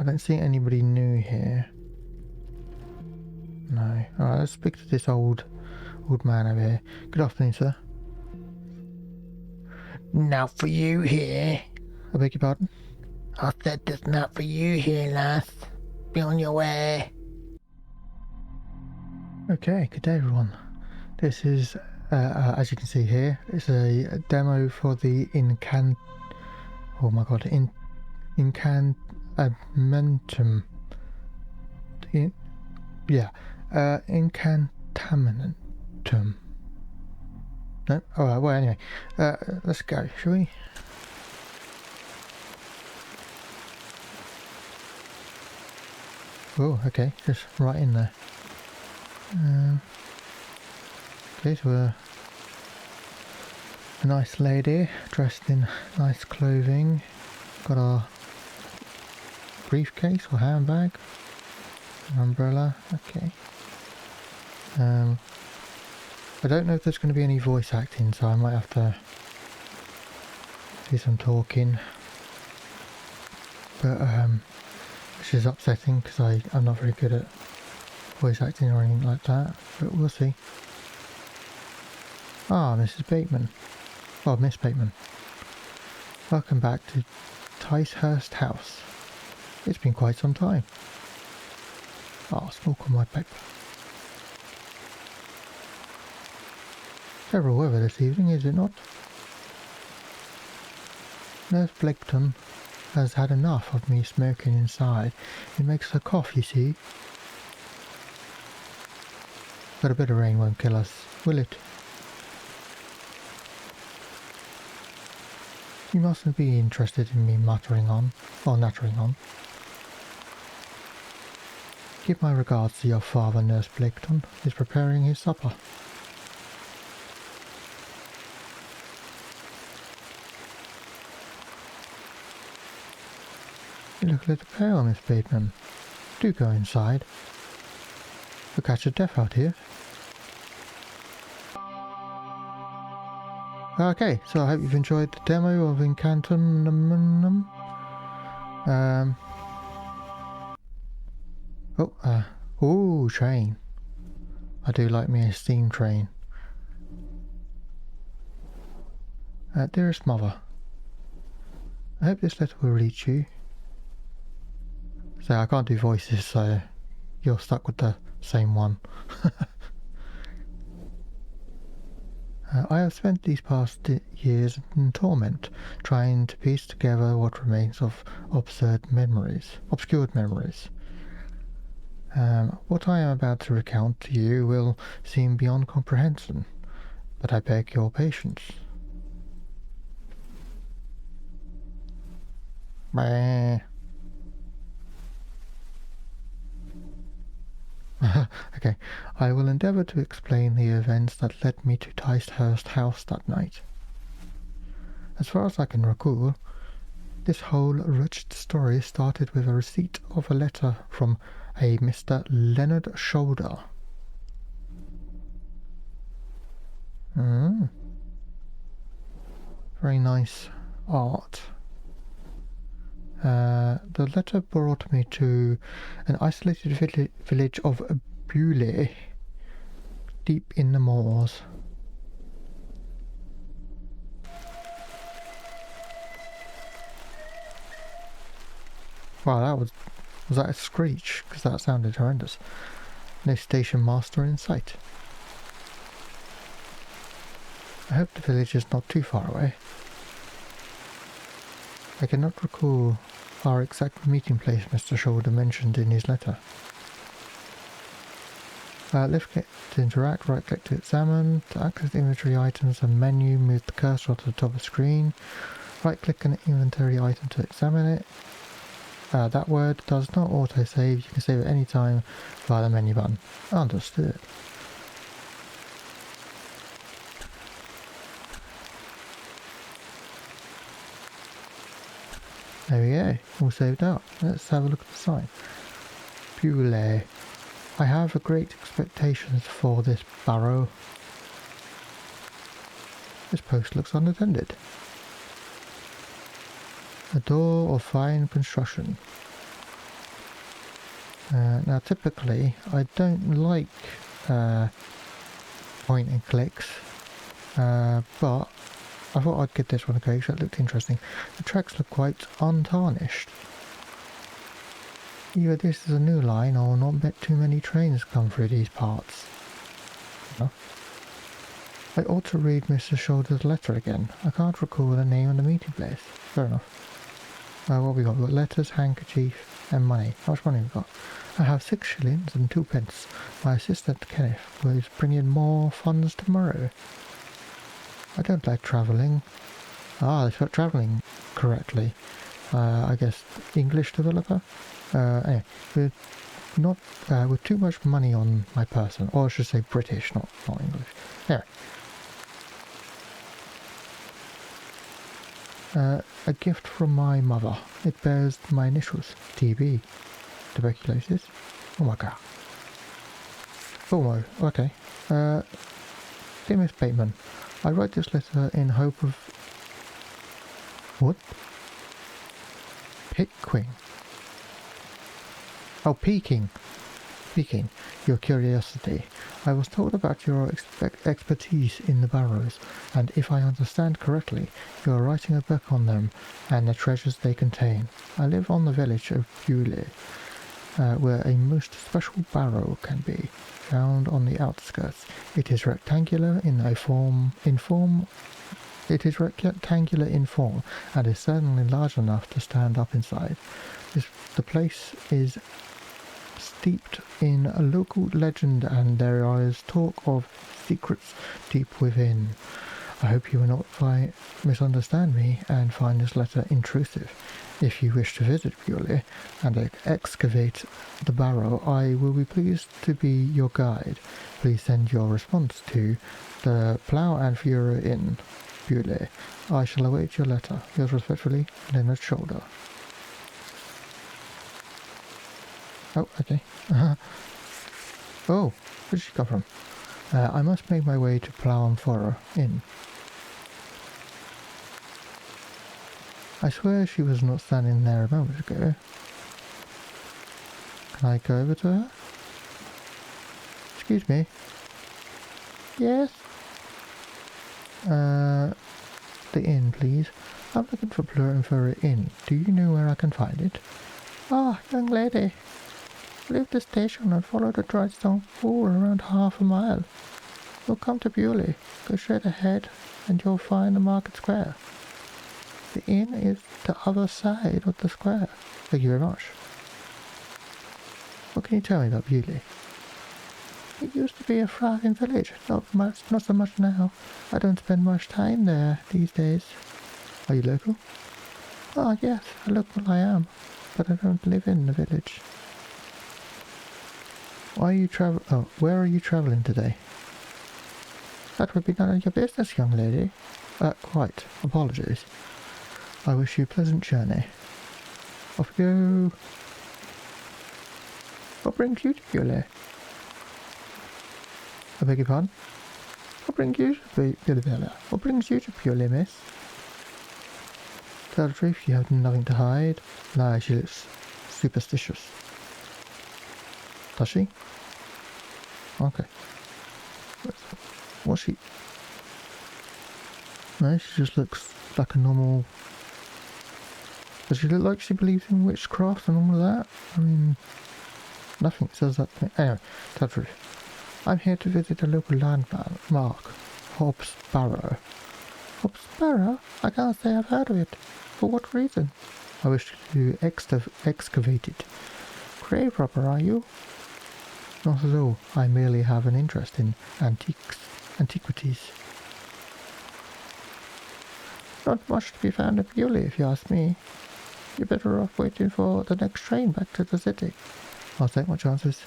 don't see anybody new here. No. Alright, let's speak to this old man over here. Good afternoon, sir. Not for you here. I beg your pardon? I said there's not for you here, lass. Be on your way. Okay, good day everyone. This is, as you can see here, it's a demo for the Incantamentum Incantamentum. No? Alright, well anyway, let's go, shall we? Oh, okay, just right in there. Okay, so a nice lady dressed in nice clothing. Got our briefcase or handbag, an umbrella. Okay. I don't know if there's going to be any voice acting, so I might have to do some talking. But which is upsetting because I'm not very good at voice acting or anything like that. But we'll see. Ah, Mrs. Bateman. Oh, Miss Bateman. Welcome back to Ticehurst House. It's been quite some time. Ah, smoke on my pipe. Several weather this evening, is it not? Nurse Blaketon has had enough of me smoking inside. It makes her cough, you see. But a bit of rain won't kill us, will it? You mustn't be interested in me nattering on. Give my regards to your father, Nurse Blaketon. He's preparing his supper. You look a little pale, Miss Bateman. Do go inside. You'll catch a death out here. Okay, so I hope you've enjoyed the demo of Incantamentum. Oh, train. I do like me a steam train. Dearest mother, I hope this letter will reach you. So I can't do voices, so you're stuck with the same one. I have spent these past years in torment, trying to piece together what remains of obscured memories. What I am about to recount to you will seem beyond comprehension, but I beg your patience. Okay, I will endeavour to explain the events that led me to Ticehurst House that night. As far as I can recall, this whole wretched story started with a receipt of a letter from a Mr. Leonard Shoulder. Very nice art. The letter brought me to an isolated village of Beaulieu, deep in the moors. Wow, that was that a screech? Because that sounded horrendous. No station master in sight. I hope the village is not too far away. I cannot recall our exact meeting place Mr. Shoulder mentioned in his letter. Left click to interact, right click to examine, to access the inventory items and menu, move the cursor to the top of the screen, right click an inventory item to examine it. That word does not auto-save, you can save at any time via the menu button. Understood. There we go, all saved up. Let's have a look at the sign. Beaulieu. I have great expectations for this Barrow. This post looks unattended. A door of fine construction. Now typically I don't like point and clicks, but I thought I'd give this one a go because it looked interesting. The tracks look quite untarnished. Either this is a new line or not bet too many trains come through these parts. No. I ought to read Mr. Shoulder's letter again. I can't recall the name of the meeting place. Fair enough. What have we got? We've got letters, handkerchief and money. How much money have we got? I have 6 shillings and 2 pence. My assistant Kenneth will bring in more funds tomorrow. I don't like travelling. They spelled travelling correctly. I guess English developer. Anyway, with too much money on my person, or I should say British, not English. Anyway. A gift from my mother. It bears my initials, TB. Tuberculosis. Oh my god. Oh, okay. Dear Miss Bateman, I write this letter in hope of... What? Pickling. Oh, piquing your curiosity. I was told about your expertise in the Barrows, and if I understand correctly, you are writing a book on them and the treasures they contain. I live on the village of Bewley, where a most special barrow can be found on the outskirts. It is rectangular in form, and is certainly large enough to stand up inside. The place is steeped in a local legend, and there is talk of secrets deep within. I hope you will not misunderstand me and find this letter intrusive. If you wish to visit Bewley and excavate the Barrow, I will be pleased to be your guide. Please send your response to the Plough and Furrow Inn, Bewley. I shall await your letter. Yours respectfully, Leonard Shoulder. Oh, okay. Oh, where did she come from? I must make my way to Plough and Furrow Inn. I swear she was not standing there a moment ago. Can I go over to her? Excuse me. Yes? The inn, please. I'm looking for Plough and Furrow Inn. Do you know where I can find it? Ah, young lady. Leave the station and follow the Drydstone Pool around half a mile. You'll come to Bewley. Go straight ahead and you'll find the market square. The inn is the other side of the square. Thank you very much. What can you tell me about Bewley? It used to be a thriving village. Not so much now. I don't spend much time there these days. Are you local? Ah, yes, a local I am, but I don't live in the village. Where are you travelling today? That would be none of your business, young lady. Quite. Apologies. I wish you a pleasant journey. Off we go. What brings you to Bewley? I beg your pardon? What brings you to Bewley, miss? Tell the truth, you have nothing to hide. No, she looks superstitious. Does she? Okay. What's she? No, she just looks like a normal... Does she look like she believes in witchcraft and all of that? I mean, nothing says that to me. Anyway, tell the truth. I'm here to visit a local landmark, Hobbs Barrow. Hobbs Barrow? I can't say I've heard of it. For what reason? I wish to excavate it. Grave robber, are you? Not at all. I merely have an interest in antiquities. Not much to be found at Bewley, if you ask me. You're better off waiting for the next train back to the city. I'll take my chances.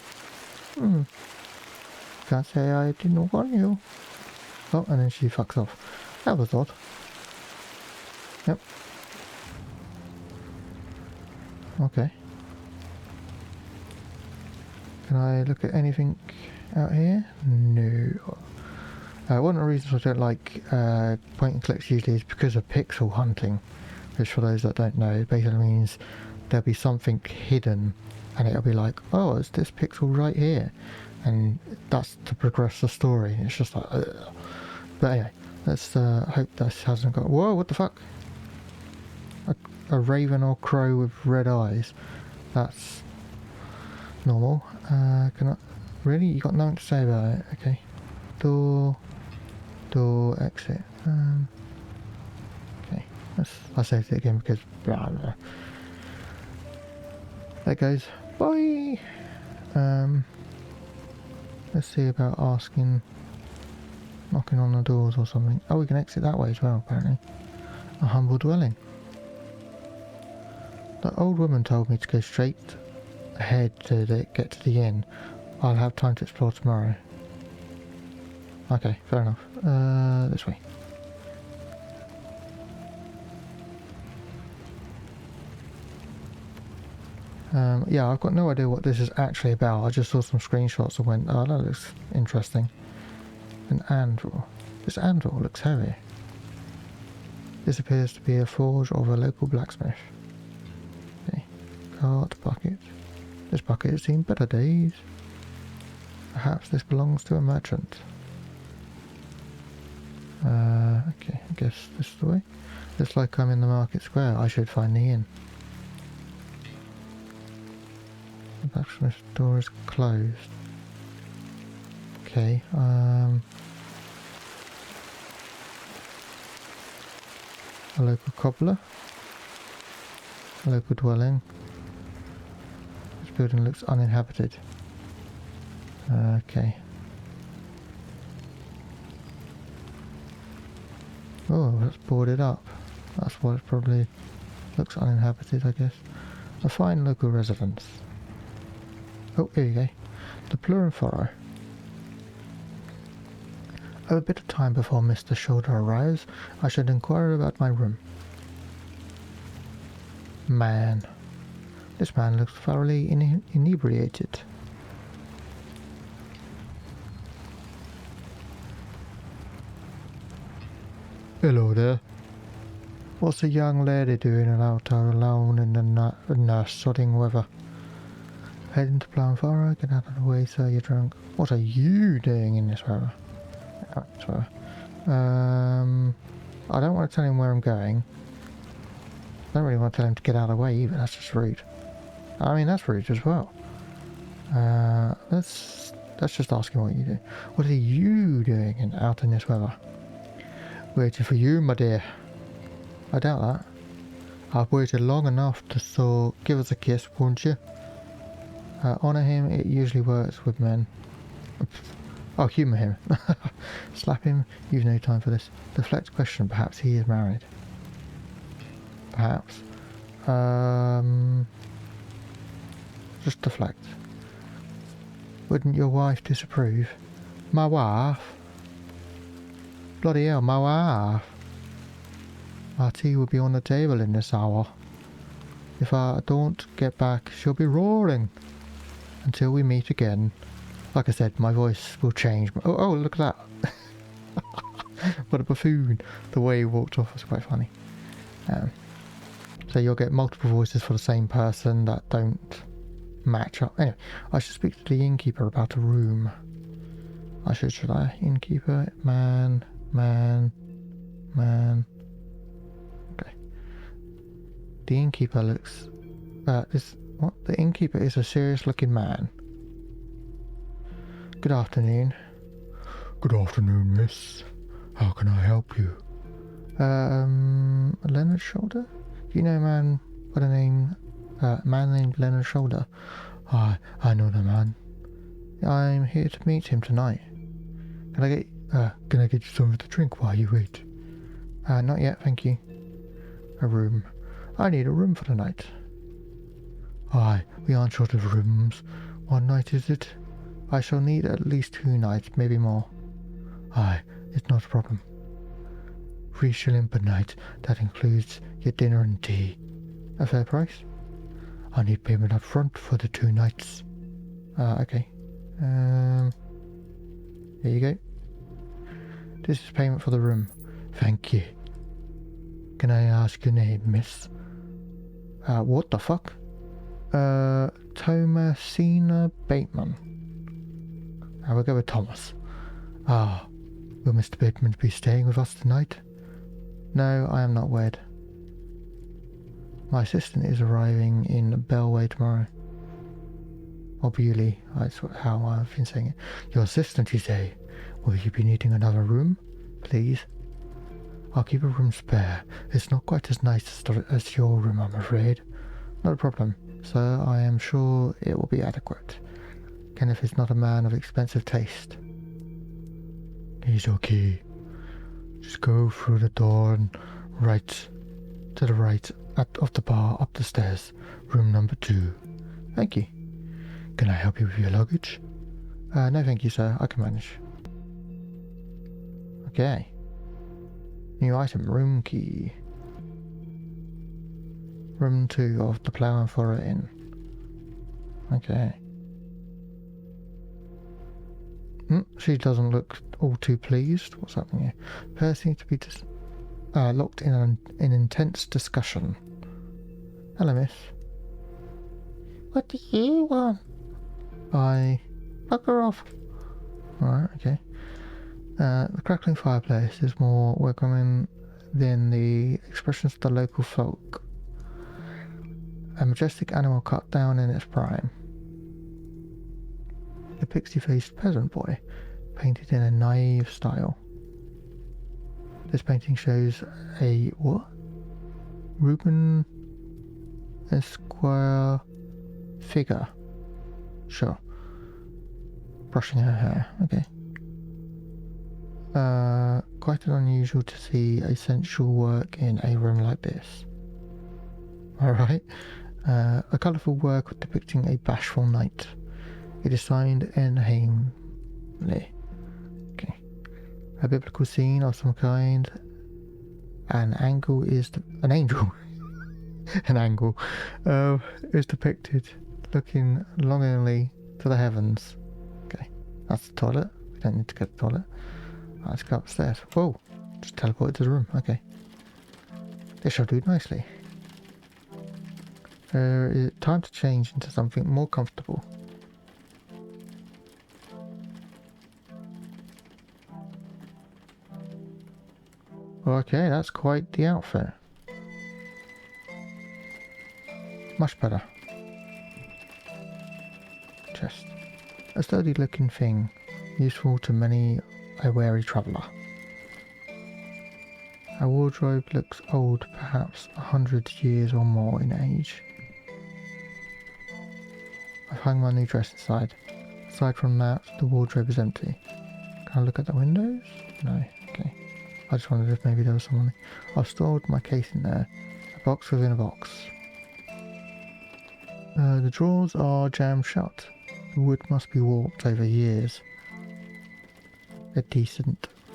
Can't say I didn't warn you. Oh, and then she fucks off. That was odd. Yep. Okay. Can I look at anything out here? No. One of the reasons I don't like point and clicks usually is because of pixel hunting, which for those that don't know basically means there'll be something hidden and it'll be like, oh, it's this pixel right here, and that's to progress the story. It's just like, ugh. But anyway, let's hope this hasn't got. Whoa! What the fuck? A raven or crow with red eyes. That's normal. Can I? Really? You got nothing to say about it? Okay. Door, exit. Okay. I saved it again because blah blah. There goes. Bye. Let's see about knocking on the doors or something. Oh, we can exit that way as well, apparently. A humble dwelling. The old woman told me to go straight ahead to get to the inn. I'll have time to explore tomorrow. Okay, fair enough. This way. Yeah, I've got no idea what this is actually about. I just saw some screenshots and went, oh, that looks interesting. An anvil. This anvil looks heavy. This appears to be a forge of a local blacksmith. Okay. Cart, bucket. This bucket has seen better days. Perhaps this belongs to a merchant. Okay, I guess this is the way. Looks like I'm in the market square. I should find the inn. The blacksmith's door is closed. Okay, a local cobbler. A local dwelling. This building looks uninhabited. Okay. Oh, that's boarded up. That's why it probably looks uninhabited, I guess. A fine local residence. Oh, here you go. The Plural Furrow. I have a bit of time before Mr. Shoulder arrives. I should inquire about my room. Man. This man looks thoroughly inebriated. Hello there. What's a young lady doing out alone in the sodding weather? Heading to Plough Furrow, get out of the way, sir, you're drunk. What are you doing in this weather? I don't want to tell him where I'm going. I don't really want to tell him to get out of the way either, that's just rude. I mean, that's rude as well. Let's just ask him what you do. What are you doing out in this weather? Waiting for you, my dear. I doubt that. I've waited long enough so give us a kiss, won't you? Honour him, it usually works with men. Oh, humour him. Slap him, you've no time for this. Deflect question, perhaps he is married. Perhaps. Just deflect. Wouldn't your wife disapprove? My wife? Bloody hell, my wife. Our tea will be on the table in this hour. If I don't get back, she'll be roaring. Until we meet again. Like I said, my voice will change. Oh, look at that. What a buffoon. The way he walked off was quite funny. So you'll get multiple voices for the same person that don't match up. Anyway, I should speak to the innkeeper about a room. Should I? Innkeeper, man. Okay. The innkeeper looks... what? The innkeeper is a serious looking man. Good afternoon. Good afternoon, miss. How can I help you? Leonard Shoulder? Do you know a man by the name... man named Leonard Shoulder? I know the man. I'm here to meet him tonight. Can I get you something to drink while you wait? Not yet, thank you. A room. I need a room for the night. Aye, we aren't short of rooms. What night is it? I shall need at least 2 nights, maybe more. Aye, it's not a problem. 3 shilling per night, that includes your dinner and tea. A fair price? I need payment up front for the 2 nights. Okay. Here you go. This is payment for the room. Thank you. Can I ask your name, miss? What the fuck? Thomasina Bateman. I will go with Thomas. Ah, will Mr. Bateman be staying with us tonight? No, I am not wed. My assistant is arriving in Bellway tomorrow. Or Bewley, that's how I've been saying it. Your assistant, you say? Will you be needing another room? Please? I'll keep a room spare. It's not quite as nice as your room, I'm afraid. Not a problem, sir. I am sure it will be adequate. Kenneth is not a man of expensive taste. He's okay. Just go through the door and right to the right of the bar, up the stairs. Room number 2. Thank you. Can I help you with your luggage? No thank you, sir. I can manage. Okay. New item, room key. Room 2 of the Plough and Furrow Inn. Okay. She doesn't look all too pleased. What's happening here? Pair seems to be locked in an intense discussion. Hello, miss. What do you want? Fuck her off. Alright, okay. The crackling fireplace is more welcoming than the expressions of the local folk. A majestic animal cut down in its prime. The pixie-faced peasant boy, painted in a naive style. This painting shows a what? Reuben Esquire figure. Sure. Brushing her hair. Okay. Quite unusual to see a sensual work in a room like this. Alright. A colourful work depicting a bashful knight. It is signed Enheimly. Okay. A biblical scene of some kind. An angel is an angel. An angle is depicted looking longingly to the heavens. Okay, that's the toilet. We don't need to go to the toilet. Right, let's go upstairs. Whoa, just teleported to the room. Okay, this shall do nicely. Time to change into something more comfortable. Okay, that's quite the outfit. Much better. Chest. A sturdy looking thing, useful to many a wary traveller. Our wardrobe looks old, perhaps 100 years or more in age. I've hung my new dress inside. Aside from that, the wardrobe is empty. Can I look at the windows? No, okay. I just wondered if maybe there was someone. I've stored my case in there. A box within a box. The drawers are jammed shut. The wood must be warped over years. A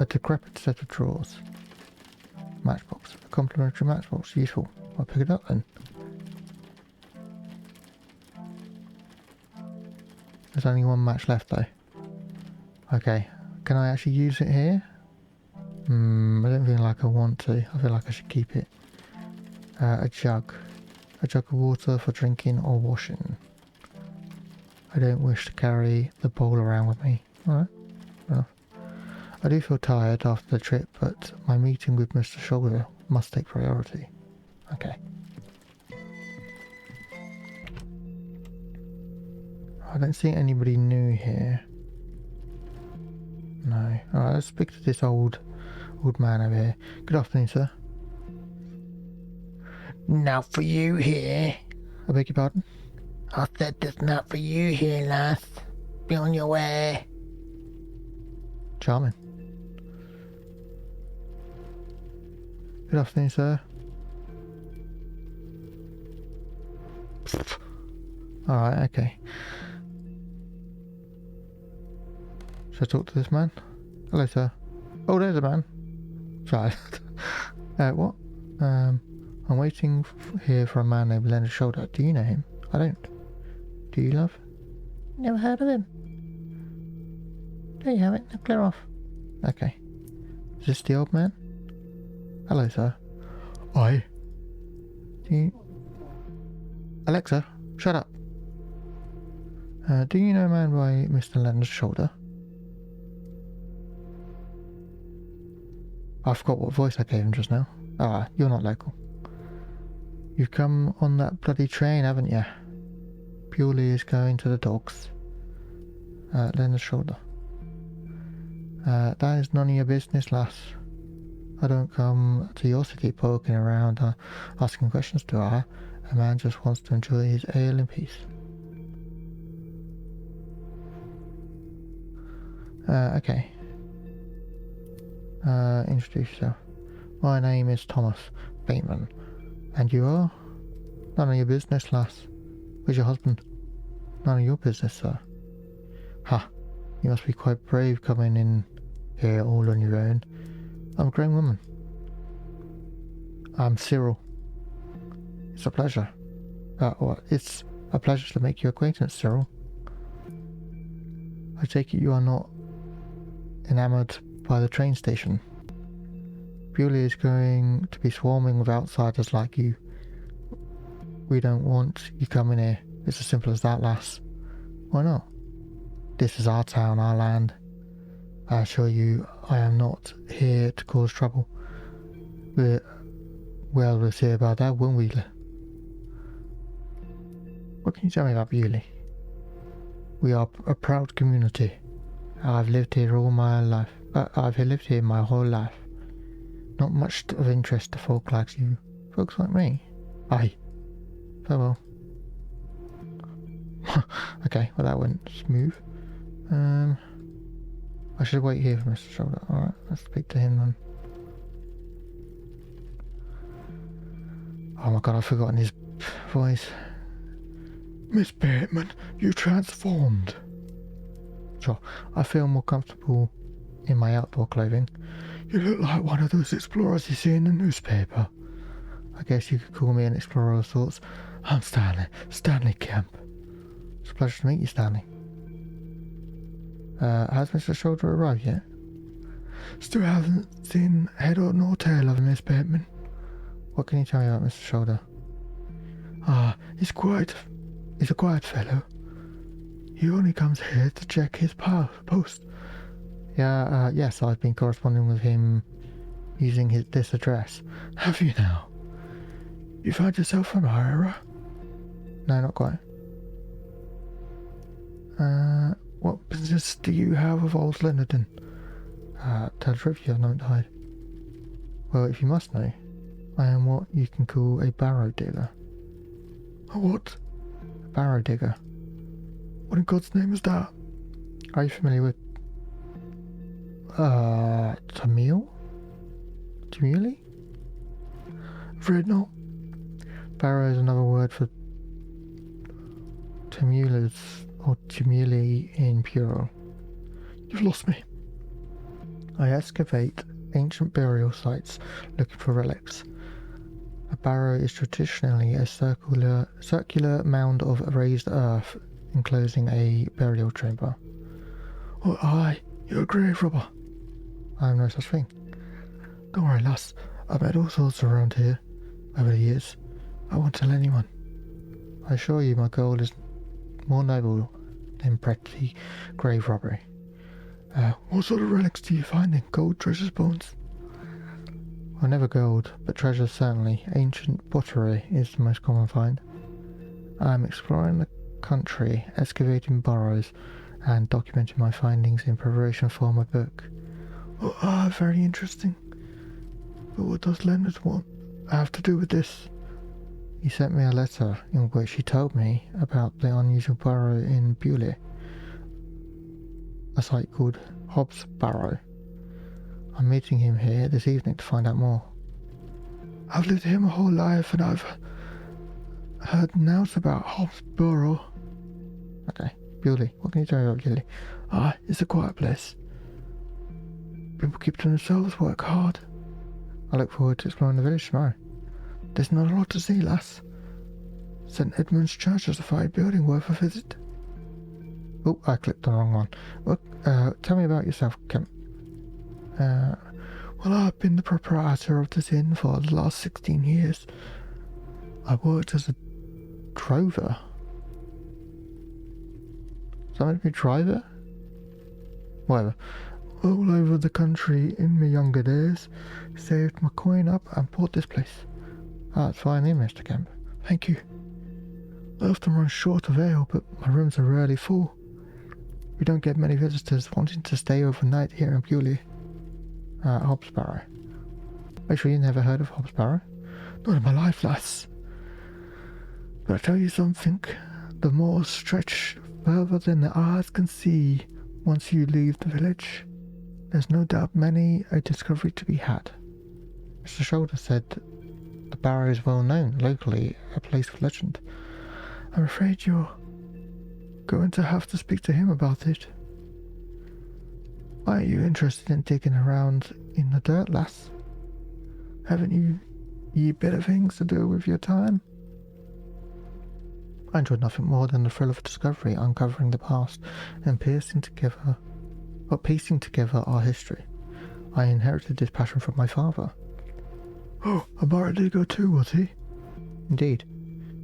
decrepit set of drawers. Matchbox. A complimentary matchbox. Useful. I'll pick it up then. There's only one match left though. Okay. Can I actually use it here? I don't feel like I want to. I feel like I should keep it. A jug. A jug of water for drinking or washing. I don't wish to carry the bowl around with me. Alright, fair enough. I do feel tired after the trip, but my meeting with Mr. Shoulder must take priority. Okay. I don't see anybody new here. No. Alright, let's speak to this old man over here. Good afternoon, sir. Not for you here. I beg your pardon? I said there's not for you here, lass. Be on your way. Charming. Good afternoon, sir. Alright, okay. Should I talk to this man? Hello, sir. Oh, there's a man. Child. What? I'm waiting here for a man named Leonard Shoulder. Do you know him? I don't. Do you, love? Never heard of him. There you have it. Now clear off. Okay. Is this the old man? Hello, sir. Aye. Do you... Alexa, Shut up. Do you know a man by Mr. Leonard's shoulder? I forgot what voice I gave him just now. Ah, you're not local. You've come on that bloody train, haven't you? Purely is going to the dogs. Leonard's shoulder. That is none of your business, lass. I don't come to your city poking around asking questions, do I? A man just wants to enjoy his ale in peace. Okay. Introduce yourself. My name is Thomas Bateman. And you are? None of your business, lass. Where's your husband? None of your business, sir. Ha! You must be quite brave coming in here all on your own. I'm a grown woman. I'm Cyril. It's a pleasure. It's a pleasure to make your acquaintance, Cyril. I take it you are not enamoured by the train station. Bewley is going to be swarming with outsiders like you. We don't want you coming here. It's as simple as that, lass. Why not? This is our town, our land. I assure you, I am not here to cause trouble. We'll see about that, won't we? What can you tell me about Bewley? We are a proud community. I've lived here all my life. I've lived here my whole life. Not much of interest to folk like you. Folks like me? Aye. Farewell. Okay, well that went smooth. I should wait here for Mr. Shoulder. Alright, let's speak to him then. Oh my god, I've forgotten his voice. Miss Bateman, you transformed. Sure, I feel more comfortable in my outdoor clothing. You look like one of those explorers you see in the newspaper. I guess you could call me an explorer of sorts. I'm Stanley Kemp. It's a pleasure to meet you, Stanley. Has Mr. Shoulder arrived yet? Still haven't seen head or nor tail of Miss Bateman. What can you tell me about Mr. Shoulder? He's a quiet fellow. He only comes here to check his post. Yes, I've been corresponding with him using this address. Have you now? You found yourself an admirer? No, not quite. What business do you have with old Leonardon? Tell the truth, you have not died. Well, if you must know, I am what you can call a barrow digger. A what? A barrow digger. What in God's name is that? Are you familiar with Tamil? Tamili? Afraid not. Barrow is another word for Tamulas or Tamili in plural. You've lost me. I excavate ancient burial sites looking for relics. A barrow is traditionally a circular mound of raised earth enclosing a burial chamber. Oh, aye, you're a grave robber. I am no such thing. Don't worry, lass. I've met all sorts around here over the years. I won't tell anyone. I assure you my goal is more noble than petty grave robbery. What sort of relics do you find in gold, treasures, bones? Well, never gold, but treasures certainly. Ancient pottery is the most common find. I am exploring the country, excavating burrows, and documenting my findings in preparation for my book. Oh, very interesting. But what does Leonard want have to do with this? He sent me a letter in which he told me about the unusual burrow in Bewley, a site called Hobbs Barrow. I'm meeting him here this evening to find out more. I've lived here my whole life and I've heard announced about Hobbs Barrow. Okay, Bewley. What can you tell me about Bewley? It's a quiet place. People keep to themselves, work hard. I look forward to exploring the village tomorrow. There's not a lot to see, lass. St. Edmund's Church is a fine building worth a visit. Oh, I clicked on the wrong one. Well, tell me about yourself, Kemp. Well, I've been the proprietor of this inn for the last 16 years. I worked as a drover. Somebody be driver? Whatever. All over the country in my younger days. Saved my coin up and bought this place. Ah, it's fine in, Mr. Kemp. Thank you. I often run short of ale, but my rooms are rarely full. We don't get many visitors wanting to stay overnight here in Bewley. Hobbs Barrow. Make sure you never heard of Hobbs Barrow? Not in my life, lass. But I tell you something, the moors stretch further than the eyes can see once you leave the village. There's no doubt many a discovery to be had. Mr. Shoulder said the Barrow is well known locally, a place of legend. I'm afraid you're going to have to speak to him about it. Why are you interested in digging around in the dirt, lass? Haven't you better things to do with your time? I enjoyed nothing more than the thrill of discovery, uncovering the past, and piecing together our history. I inherited this passion from my father. Oh, a Barrow digger too, was he? Indeed.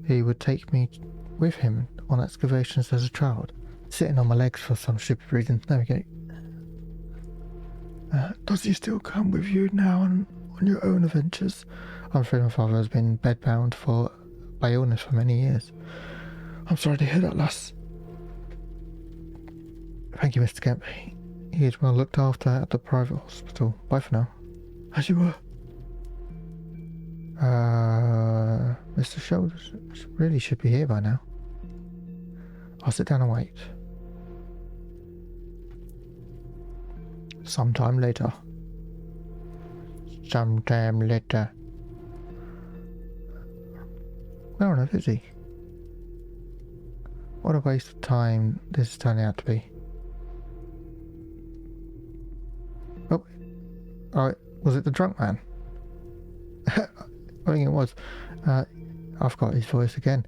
He would take me with him on excavations as a child, sitting on my legs for some stupid reason. There we go. Does he still come with you now on your own adventures? I'm afraid my father has been bedbound by illness for many years. I'm sorry to hear that, lass. Thank you, Mr. Kemp. He is well looked after at the private hospital. Bye for now. As you were. Mr. Shoulders really should be here by now. I'll sit down and wait. Sometime later. Where on earth is he? What a waste of time this is turning out to be. Oh, alright, was it the drunk man? I think it was. I've got his voice again.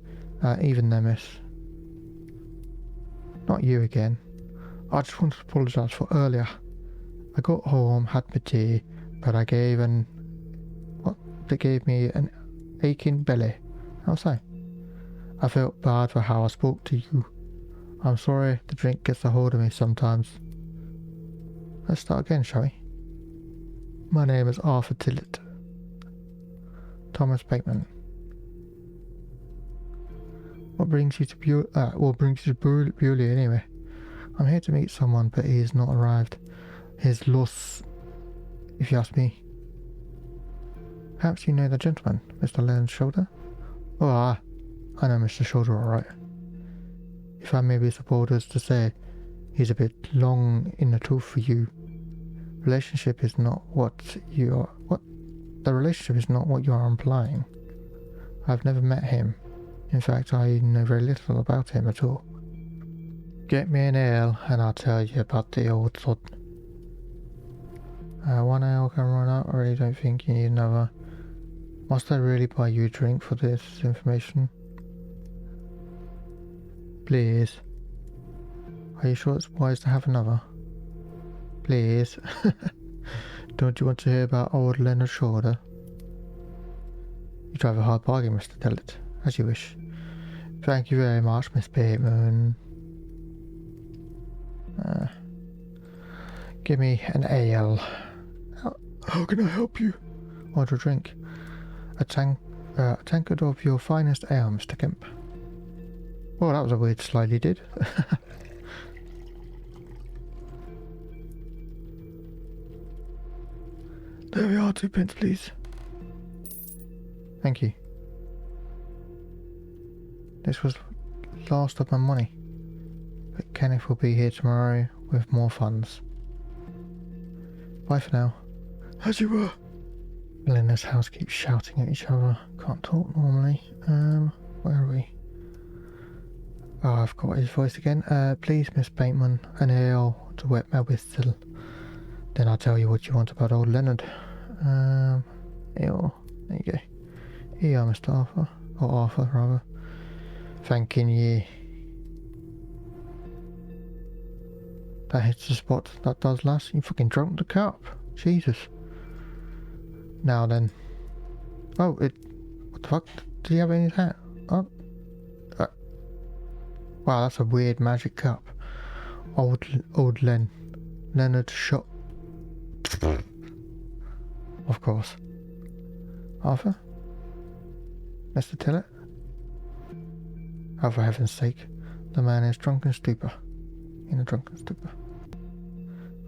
Even there, miss. Not you again. I just wanted to apologise for earlier. I got home, had my tea, but they gave me an aching belly. I'll say. I felt bad for how I spoke to you. I'm sorry the drink gets a hold of me sometimes. Let's start again, shall we? My name is Arthur Tillett. Thomas Bateman. What brings you to Bewley anyway? I'm here to meet someone, but he has not arrived. He's lost, if you ask me. Perhaps you know the gentleman, Mr. Leonard Shoulder? Oh, I know Mr. Shoulder all right. If I may be so bold as to say, he's a bit long in the tooth for you. The relationship is not what you are implying. I've never met him. In fact, I know very little about him at all. Get me an ale, and I'll tell you about the old sod. One ale can run out. I really don't think you need another. Must I really buy you a drink for this information? Please. Are you sure it's wise to have another? Please. Don't you want to hear about old Leonard Shoulder? You drive a hard bargain, Mr. Tillett, as you wish. Thank you very much, Miss Bateman. Give me an ale. How can I help you? Order a drink. A tankard of your finest ale, Mr. Kemp. Well, that was a weird slide he did. There we are, 2 pence, please. Thank you. This was the last of my money. But Kenneth will be here tomorrow with more funds. Bye for now. As you were. People in this house keep shouting at each other. Can't talk normally. Where are we? Oh, I've got his voice again. Please, Miss Bateman, an ale to wet my whistle. Then I'll tell you what you want about old Leonard. Ale. There you go. Here you are, Mr. Arthur. Or Arthur, rather. Thanking ye. That hits the spot. That does, lass. You fucking drunk the cup. Jesus. Now then. Oh, what the fuck? Did he have any of that? Oh. Wow, that's a weird magic cup. Old Leonard Shop. Of course. Arthur? Mr. Tillett? Oh, for heaven's sake. The man is drunk in stupor. In a drunken stupor.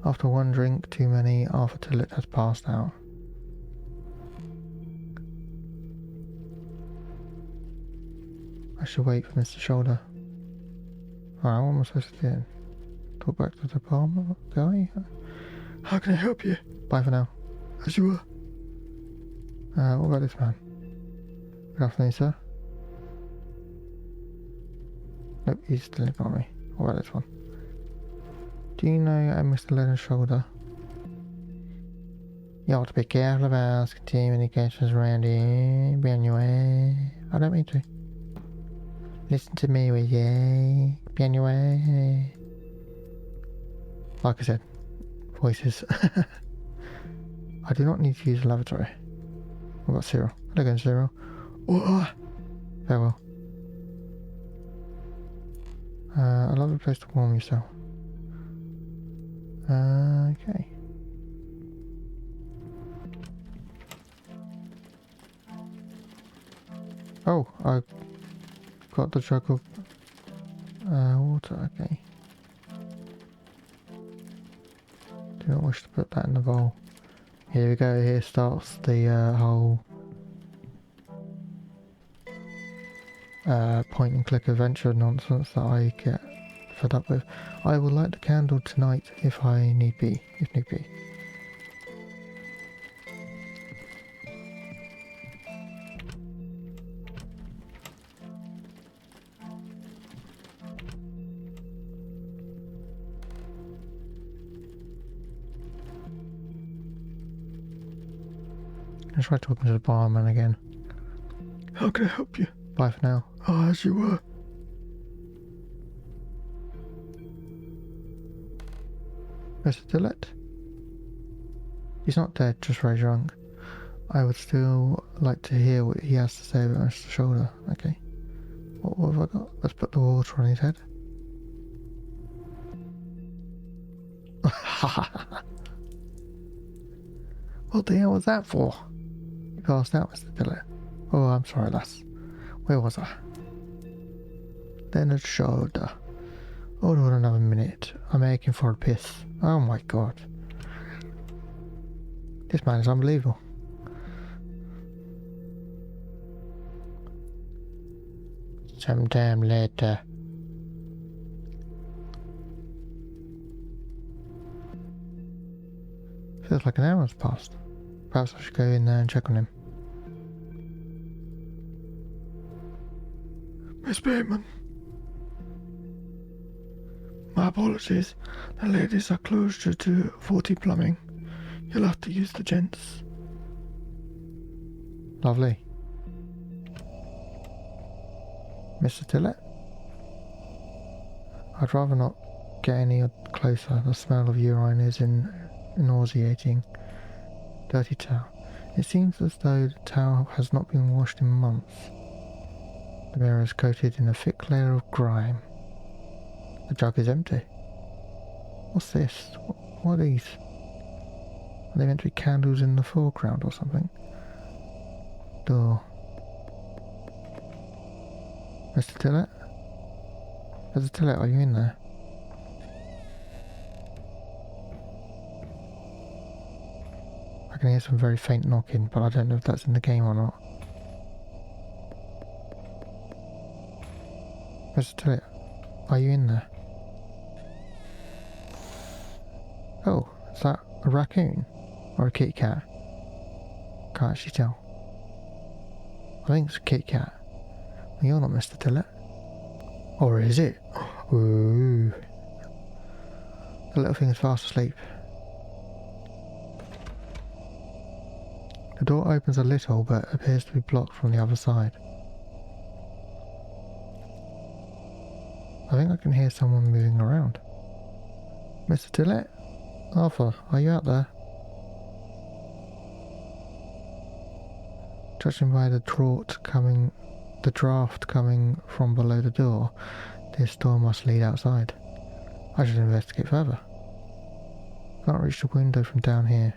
After one drink too many, Arthur Tillett has passed out. I should wait for Mr. Shoulder. Alright, what am I supposed to do? Talk back to the department guy? How can I help you? Bye for now. As you were. What about this man? Good afternoon, sir. Nope, he's still ignoring me. What about this one? Do you know Mr. Leonard Shoulder? You ought to be careful of asking too many questions around here. Be on your way. I don't mean to. Listen to me, will you? Be on your way. Like I said, voices. I do not need to use a lavatory. What about Cyril? Hello again, Cyril. Oh, farewell. A lovely place to warm yourself. Okay. Oh, I got the jug of water, okay. Do not wish to put that in the bowl. Here we go, here starts the whole point and click adventure nonsense that I get fed up with. I will light the candle tonight if need be. Let's try talking to the barman again. How can I help you? Bye for now. Oh, as you were. Mr. Tillett? He's not dead, just very drunk. I would still like to hear what he has to say about Mr. Shoulder. Okay. What have I got? Let's put the water on his head. What the hell was that for? You passed out, Mr. Tillett. Oh, I'm sorry, lass. Where was I? Leonard Shoulder. Hold on another minute. I'm aching for a piss. Oh my god. This man is unbelievable. Sometime later. Feels like an hour has passed. Perhaps I should go in there and check on him. Miss Bateman. My apologies. The ladies are closer to 40 plumbing. You'll have to use the gents. Lovely. Mr. Tillett? I'd rather not get any closer. The smell of urine is nauseating. Dirty towel. It seems as though the towel has not been washed in months. The mirror is coated in a thick layer of grime. The jug is empty. What's this? What are these? Are they meant to be candles in the foreground or something? Door. Mr. Tillett? Mr. Tillett, are you in there? I can hear some very faint knocking, but I don't know if that's in the game or not. Mr. Tillett, are you in there? Oh, is that a raccoon? Or a kitty cat? Can't actually tell. I think it's a kitty cat. Well, you're not Mr. Tillett. Or is it? Ooh. The little thing is fast asleep. The door opens a little, but appears to be blocked from the other side. I think I can hear someone moving around. Mr. Tillett? Arthur, are you out there? Judging by the draft coming from below the door, this door must lead outside. I should investigate further. Can't reach the window from down here.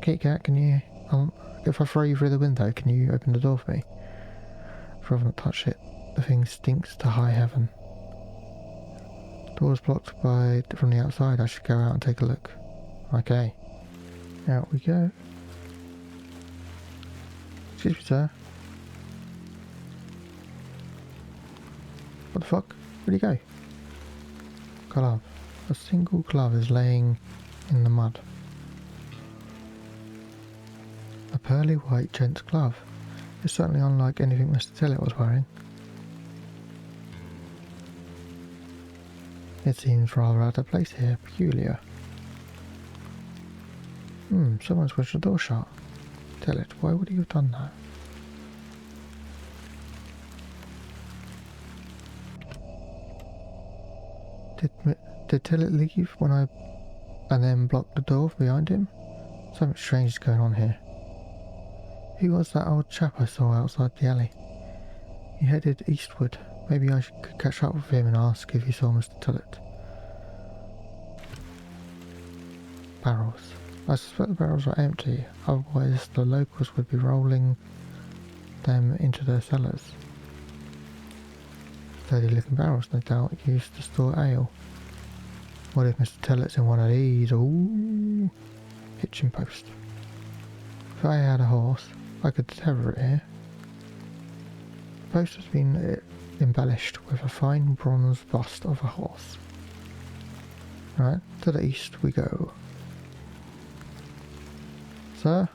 Kit Kat, can you... if I throw you through the window, can you open the door for me? If I haven't touched it, the thing stinks to high heaven. Door's blocked from the outside. I should go out and take a look. Okay. Out we go. Excuse me, sir. What the fuck? Where'd he go? Glove. A single glove is laying in the mud. A pearly white gent's glove. It's certainly unlike anything Mr. Tillett was wearing. It seems rather out of place here, peculiar. Someone's pushed the door shut. Tillett, why would he have done that? Did Tillett leave when and then block the door behind him? Something strange is going on here. Who was that old chap I saw outside the alley? He headed eastward. Maybe I could catch up with him and ask if he saw Mr. Tillett. Barrels. I suspect the barrels are empty, otherwise the locals would be rolling them into their cellars. Dirty looking barrels, no doubt, used to store ale. What if Mr. Tillett's in one of these? Ooh, hitching post. If I had a horse, I could tether it here. The post has been embellished with a fine bronze bust of a horse. Right, to the east we go. Sir?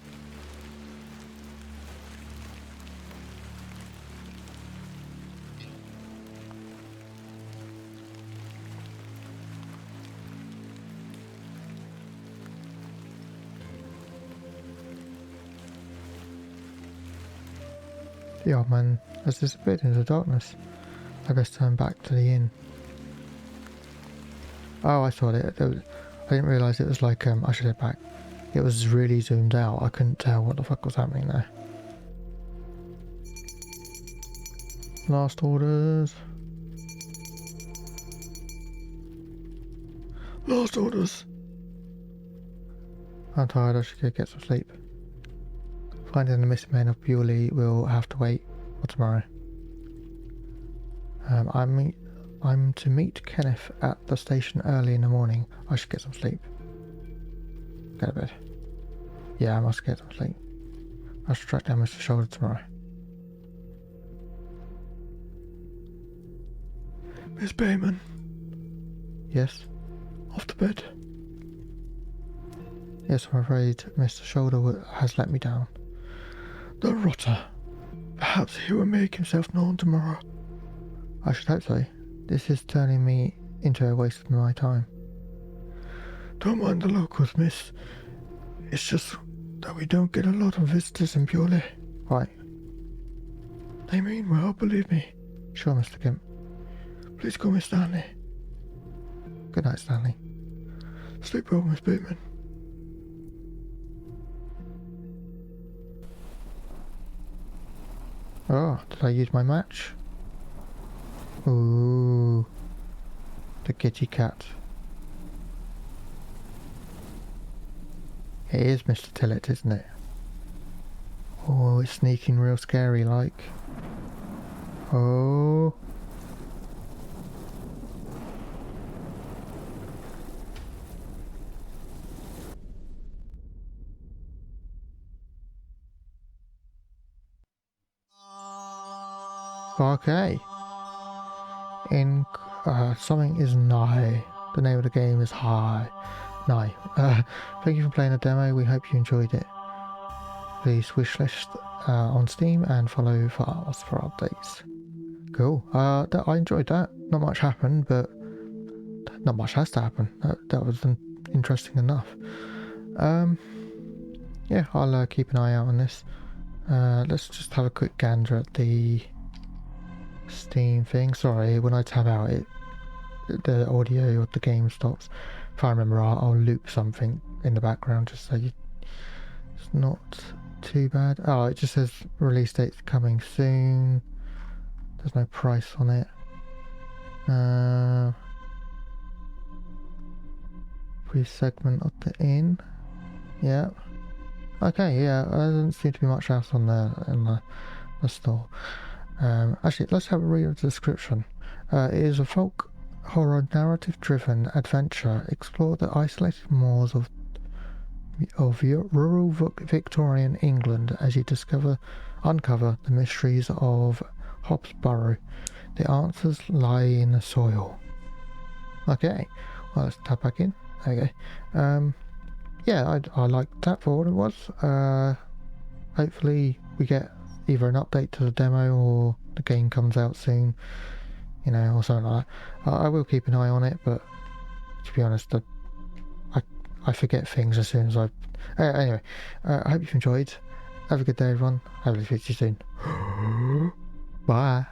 The old man has disappeared into the darkness. I best turn back to the inn. Oh, I saw it. I didn't realise it was like, I should head back. It was really zoomed out. I couldn't tell what the fuck was happening there. Last orders. Last orders. I'm tired. I should go get some sleep. Finding the missing men of Bewley will have to wait for tomorrow. I'm to meet Kenneth at the station early in the morning. I should get some sleep. Go to bed. Yeah, I must get some sleep. I should track down Mr. Shoulder tomorrow. Miss Bayman. Yes? Off to bed. Yes, I'm afraid Mr. Shoulder has let me down. The rotter. Perhaps he will make himself known tomorrow. I should hope so. This is turning me into a waste of my time. Don't mind the locals, miss. It's just that we don't get a lot of visitors in Bewley. Right. They mean well, believe me. Sure, Mr. Kemp. Please call me Stanley. Good night, Stanley. Sleep well, Miss Bateman. Oh, did I use my match? Ooh. The kitty cat. It is Mr. Tillett, isn't it? Oh, it's sneaking real scary like. Oh. Okay. Something is nigh. The name of the game is High. Nigh. Thank you for playing the demo. We hope you enjoyed it. Please wishlist on Steam and follow for us for updates. Cool. I enjoyed that. Not much happened, but not much has to happen. That was interesting enough. Yeah, I'll keep an eye out on this. Let's just have a quick gander at the Steam thing. Sorry, when I tab out the audio of the game stops. If I remember, I'll loop something in the background just so it's not too bad. Oh, it just says release date coming soon. There's no price on it. Library segment of the inn. Yeah. Okay, yeah, there doesn't seem to be much else on there in the store. Actually, let's have a read of the description. It is a folk horror narrative-driven adventure. Explore the isolated moors of rural Victorian England as you uncover the mysteries of Barrow. The answers lie in the soil. Okay, well, let's tap back in. Okay. Yeah, I liked that for what it was. Hopefully we get either an update to the demo or the game comes out soon, you know, or something like that. I will keep an eye on it, but to be honest, I forget things as soon as anyway, I hope you've enjoyed. Have a good day, everyone. Hopefully see you soon. Bye.